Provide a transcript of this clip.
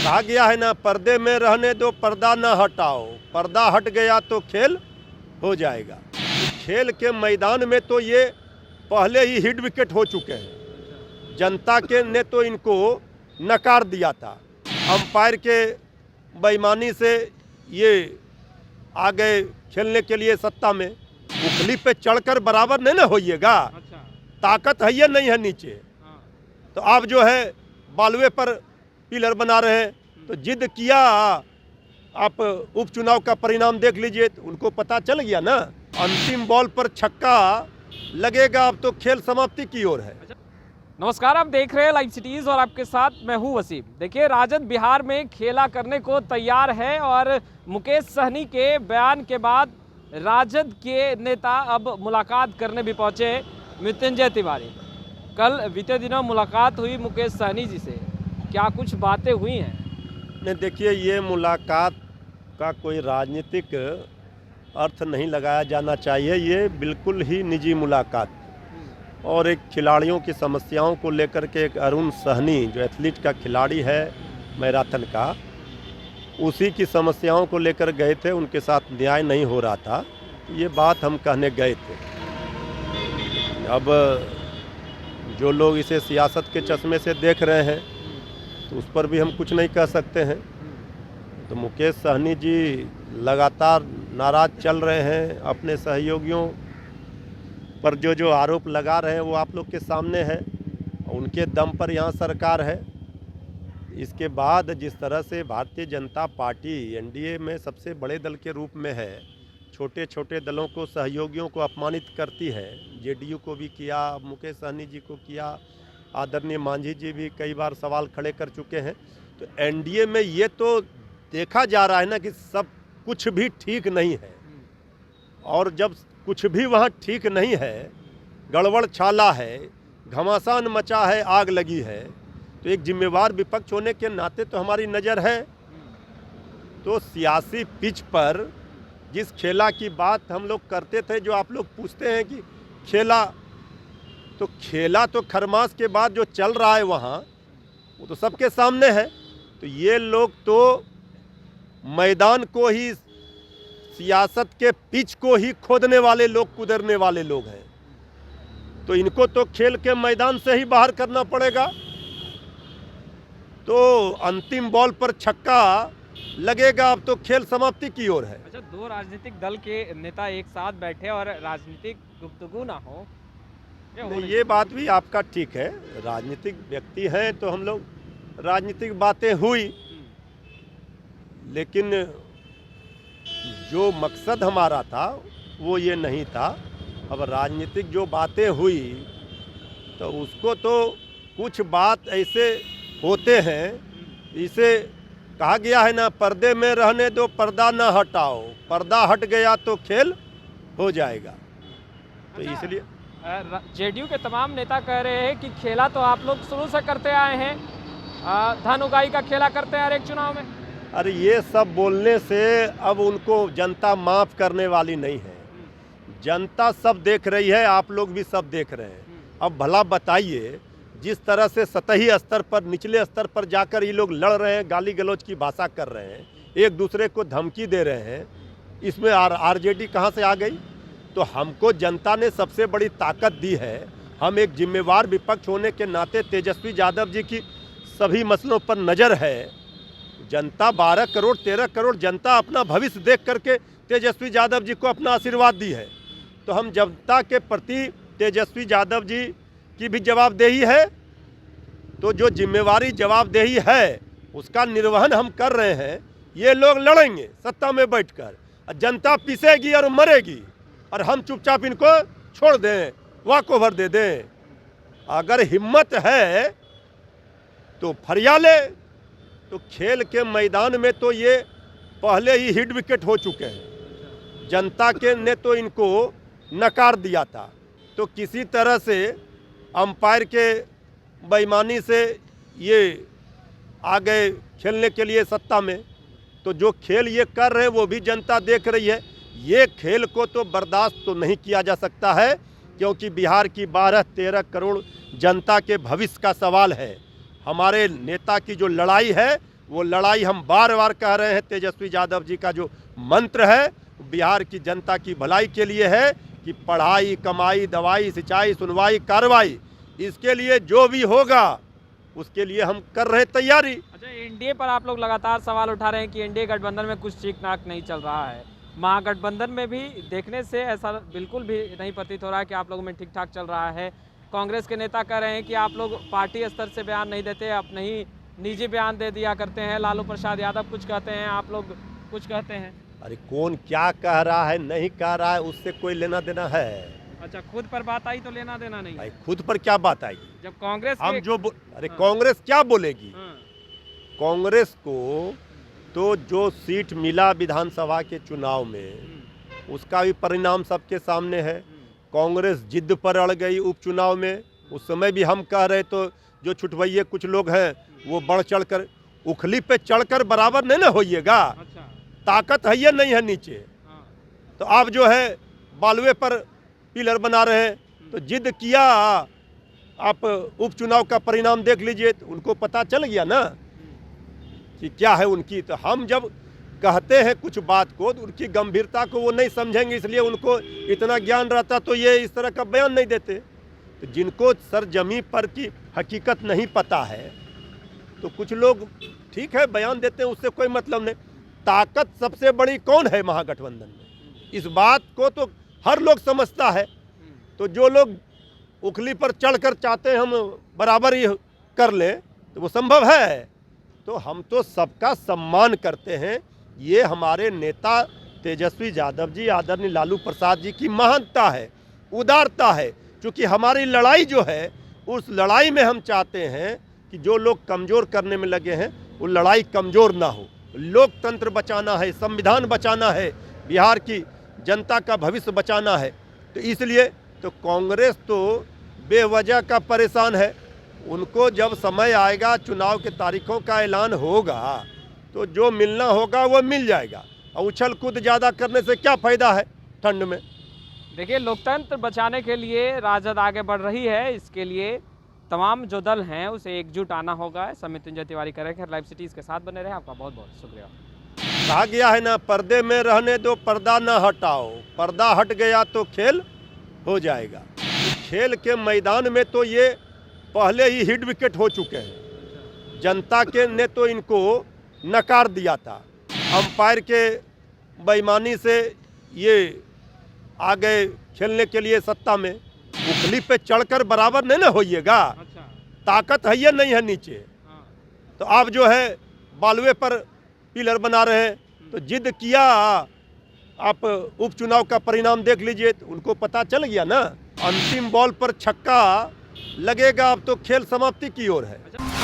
कहा गया है ना, पर्दे में रहने दो पर्दा न हटाओ, पर्दा हट गया तो खेल हो जाएगा। खेल के मैदान में तो ये पहले ही हिट विकेट हो चुके हैं। जनता के ने तो इनको नकार दिया था। अंपायर के बेईमानी से ये आ गए खेलने के लिए सत्ता में। उखली पे चढ़कर बराबर नहीं ना होइएगा। ताकत है ये नहीं है नीचे, तो आप जो है बालुए पर पिलर बना रहे हैं। तो जिद किया, आप उपचुनाव का परिणाम देख लीजिए, तो उनको पता चल गया ना। अंतिम बॉल पर छक्का लगेगा, अब तो खेल समाप्ति की ओर है। नमस्कार, आप देख रहे हैं लाइव सिटीज और आपके साथ मैं हूं वसीम। देखिए, राजद बिहार में खेला करने को तैयार है और मुकेश सहनी के बयान के बाद राजद के नेता अब मुलाकात करने भी पहुंचे। मृत्युंजय तिवारी, कल बीते दिनों मुलाकात हुई मुकेश सहनी जी से, क्या कुछ बातें हुई हैं? नहीं, देखिए, ये मुलाकात का कोई राजनीतिक अर्थ नहीं लगाया जाना चाहिए। ये बिल्कुल ही निजी मुलाकात और एक खिलाड़ियों की समस्याओं को लेकर के, एक अरुण सहनी जो एथलीट का खिलाड़ी है मैराथन का, उसी की समस्याओं को लेकर गए थे। उनके साथ न्याय नहीं हो रहा था, ये बात हम कहने गए थे। अब जो लोग इसे सियासत के चश्मे से देख रहे हैं तो उस पर भी हम कुछ नहीं कह सकते हैं। तो मुकेश सहनी जी लगातार नाराज चल रहे हैं, अपने सहयोगियों पर जो आरोप लगा रहे हैं वो आप लोग के सामने है। उनके दम पर यहाँ सरकार है। इसके बाद जिस तरह से भारतीय जनता पार्टी एनडीए में सबसे बड़े दल के रूप में है, छोटे छोटे दलों को, सहयोगियों को अपमानित करती है। जेडीयू को भी किया, मुकेश सहनी जी को किया, आदरणीय मांझी जी भी कई बार सवाल खड़े कर चुके हैं। तो एनडीए में ये तो देखा जा रहा है ना कि सब कुछ भी ठीक नहीं है। और जब कुछ भी वहाँ ठीक नहीं है, गड़बड़ छाला है, घमासान मचा है, आग लगी है, तो एक जिम्मेवार विपक्ष होने के नाते तो हमारी नज़र है। तो सियासी पिच पर जिस खेला की बात हम लोग करते थे, जो आप लोग पूछते हैं कि खेला तो खरमास के बाद जो चल रहा है वहाँ, वो तो सबके सामने है। तो ये लोग तो मैदान को ही, सियासत के पिच को ही खोदने वाले लोग, कुदरने वाले लोग हैं। तो इनको तो खेल के मैदान से ही बाहर करना पड़ेगा। तो अंतिम बॉल पर छक्का लगेगा, अब तो खेल समाप्ति की ओर है। अच्छा, दो राजनीतिक दल के नेता एक साथ बैठे और राजनीतिक गुफ्तगू ना हो, ये बात भी आपका ठीक है। राजनीतिक व्यक्ति हैं तो हम लोग, राजनीतिक बातें हुई, लेकिन जो मकसद हमारा था वो ये नहीं था। अब राजनीतिक जो बातें हुई तो उसको तो कुछ बात ऐसे होते हैं, इसे कहा गया है ना, पर्दे में रहने दो पर्दा न हटाओ, पर्दा हट गया तो खेल हो जाएगा। तो इसलिए जेडीयू के तमाम नेता कह रहे हैं कि खेला तो आप लोग शुरू से करते आए हैं, धन उगाही का खेला करते हैं हर एक चुनाव में। अरे ये सब बोलने से अब उनको जनता माफ़ करने वाली नहीं है। जनता सब देख रही है, आप लोग भी सब देख रहे हैं। अब भला बताइए, जिस तरह से सतही स्तर पर, निचले स्तर पर जाकर ये लोग लड़ रहे हैं, गाली गलौज की भाषा कर रहे हैं, एक दूसरे को धमकी दे रहे हैं, इसमें आरजेडी कहाँ से आ गई? तो हमको जनता ने सबसे बड़ी ताकत दी है। हम एक जिम्मेवार विपक्ष होने के नाते तेजस्वी यादव जी की सभी मसलों पर नज़र है। जनता 12 करोड़ 13 करोड़ जनता अपना भविष्य देख करके तेजस्वी यादव जी को अपना आशीर्वाद दी है। तो हम जनता के प्रति तेजस्वी यादव जी की भी जवाबदेही है। तो जो जिम्मेवारी जवाबदेही है उसका निर्वहन हम कर रहे हैं। ये लोग लड़ेंगे सत्ता में बैठकर, जनता पीसेगी और मरेगी, और हम चुपचाप इनको छोड़ दें, वॉक ओवर दे दें। अगर हिम्मत है तो फरियाले। तो खेल के मैदान में तो ये पहले ही हिट विकेट हो चुके हैं। जनता के ने तो इनको नकार दिया था। तो किसी तरह से अंपायर के बेईमानी से ये आ गए खेलने के लिए सत्ता में। तो जो खेल ये कर रहे हैं वो भी जनता देख रही है। ये खेल को तो बर्दाश्त तो नहीं किया जा सकता है, क्योंकि बिहार की 12-13 करोड़ जनता के भविष्य का सवाल है। हमारे नेता की जो लड़ाई है वो लड़ाई हम बार बार कह रहे हैं। तेजस्वी यादव जी का जो मंत्र है बिहार की जनता की भलाई के लिए है कि पढ़ाई, कमाई, दवाई, सिंचाई, सुनवाई, कार्रवाई, इसके लिए जो भी होगा उसके लिए हम कर रहे तैयारी। अच्छा, एनडीए पर आप लोग लगातार सवाल उठा रहे हैं कि एनडीए गठबंधन में कुछ ठीक ठाक नहीं चल रहा है। महागठबंधन में भी देखने से ऐसा बिल्कुल भी नहीं प्रतीत हो रहा है कि आप लोगों में ठीक ठाक चल रहा है। कांग्रेस के नेता कह रहे हैं कि आप लोग पार्टी स्तर से बयान नहीं देते, अपने ही निजी बयान दे दिया करते हैं। लालू प्रसाद यादव कुछ कहते हैं, आप लोग कुछ कहते हैं। अरे कौन क्या कह रहा है नहीं कह रहा है उससे कोई लेना देना है? अच्छा, खुद पर बात आई तो लेना देना नहीं। भाई खुद पर क्या बात आएगी? जब कांग्रेस हम के... जो अरे कांग्रेस क्या बोलेगी? हाँ। कांग्रेस को तो जो सीट मिला विधानसभा के चुनाव में उसका भी परिणाम सबके सामने है। कांग्रेस जिद पर अड़ गई उपचुनाव में। उस समय भी हम कह रहे तो जो छुटवैये कुछ लोग हैं वो बढ़ चढ़ कर उखली पे चढ़कर बराबर नहीं ना होइएगा। अच्छा। ताकत है ये नहीं है नीचे। हाँ। तो आप जो है बालुए पर पिलर बना रहे हैं तो जिद किया। आप उपचुनाव का परिणाम देख लीजिए तो उनको पता चल गया ना कि क्या है उनकी। तो हम जब कहते हैं कुछ बात को तो उनकी गंभीरता को वो नहीं समझेंगे, इसलिए उनको इतना ज्ञान रहता तो ये इस तरह का बयान नहीं देते। तो जिनको सरजमी पर की हकीकत नहीं पता है तो कुछ लोग ठीक है बयान देते हैं, उससे कोई मतलब नहीं। ताकत सबसे बड़ी कौन है महागठबंधन में, इस बात को तो हर लोग समझता है। तो जो लोग उखली पर चढ़कर चाहते हैं हम बराबर ही कर लें तो वो संभव है। तो हम तो सबका सम्मान करते हैं। ये हमारे नेता तेजस्वी यादव जी, आदरणीय लालू प्रसाद जी की महानता है, उदारता है। क्योंकि हमारी लड़ाई जो है उस लड़ाई में हम चाहते हैं कि जो लोग कमज़ोर करने में लगे हैं वो लड़ाई कमज़ोर ना हो। लोकतंत्र बचाना है, संविधान बचाना है, बिहार की जनता का भविष्य बचाना है। तो इसलिए तो कांग्रेस तो बेवजह का परेशान है। उनको जब समय आएगा, चुनाव के तारीखों का ऐलान होगा तो जो मिलना होगा वो मिल जाएगा। और उछल कूद ज़्यादा करने से क्या फ़ायदा है ठंड में। देखिए, लोकतंत्र बचाने के लिए राजद आगे बढ़ रही है। इसके लिए तमाम जो दल हैं उसे एकजुट आना होगा। समितुंजय तिवारी करेंगे। लाइव सिटीज़ के साथ बने रहे। आपका बहुत बहुत शुक्रिया। कहा गया है ना, पर्दे में रहने दो, पर्दा ना हटाओ। पर्दा हट गया तो खेल हो जाएगा। खेल के मैदान में तो ये पहले ही हिट विकेट हो चुके हैं। जनता के ने तो इनको नकार दिया था। अंपायर के बेईमानी से ये आ गए खेलने के लिए सत्ता में। उखली पे चढ़कर बराबर नहीं ना होइएगा। अच्छा। ताकत है ये नहीं है नीचे। हाँ। तो आप जो है बालुए पर पिलर बना रहे हैं तो जिद किया। आप उपचुनाव का परिणाम देख लीजिए तो उनको पता चल गया ना। अंतिम बॉल पर छक्का लगेगा अब तो खेल समाप्ति की ओर है। अच्छा।